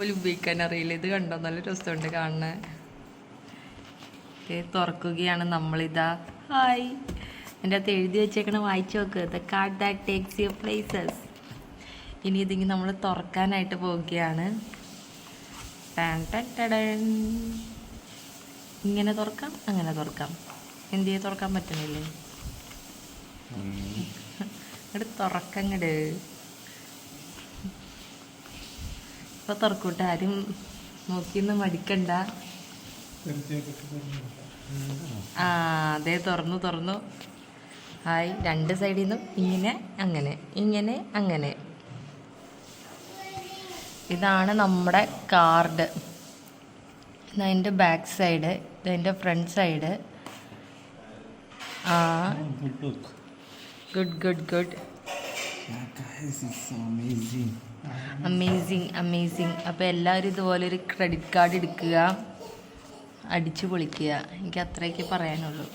പോലും ഉപയോഗിക്കാൻ അറിയില്ല. ഇത് കണ്ടോ, നല്ല രസമുണ്ട് കാണാൻ. തുറക്കുകയാണ് നമ്മളിതാ. ഹായ്, എൻ്റെ അകത്ത് എഴുതി വെച്ചേക്കണ വായിച്ചു നോക്ക്. The card that takes your places. ഇനി ഇതിങ്ങനെ നമ്മൾ തുറക്കാനായിട്ട് പോവുകയാണ്. ഇങ്ങനെ തുറക്കാം, അങ്ങനെ തുറക്കാം. എന്ത് ചെയ്യാൻ തുറക്കാൻ പറ്റണില്ലേ? ഇങ്ങോട്ട് തുറക്കങ്ങട്. ഇപ്പൊ തുറക്കൂട്ടെ, ആരും നോക്കിയൊന്നും മടിക്കണ്ട. ആ അതെ, തുറന്നു. ഹായ്, രണ്ട് സൈഡിൽ നിന്നും ഇങ്ങനെ അങ്ങനെ ഇങ്ങനെ അങ്ങനെ. ഇതാണ് നമ്മുടെ കാർഡ്. ഇതതിൻ്റെ ബാക്ക് സൈഡ്, ഇതതിൻ്റെ ഫ്രണ്ട് സൈഡ്. ആ ഗുഡ്. അമേസിങ്. അപ്പോൾ എല്ലാവരും ഇതുപോലൊരു ക്രെഡിറ്റ് കാർഡ് എടുക്കുക, അടിച്ചു പൊളിക്കുക. എനിക്ക് അത്രയൊക്കെ പറയാനുള്ളൂ.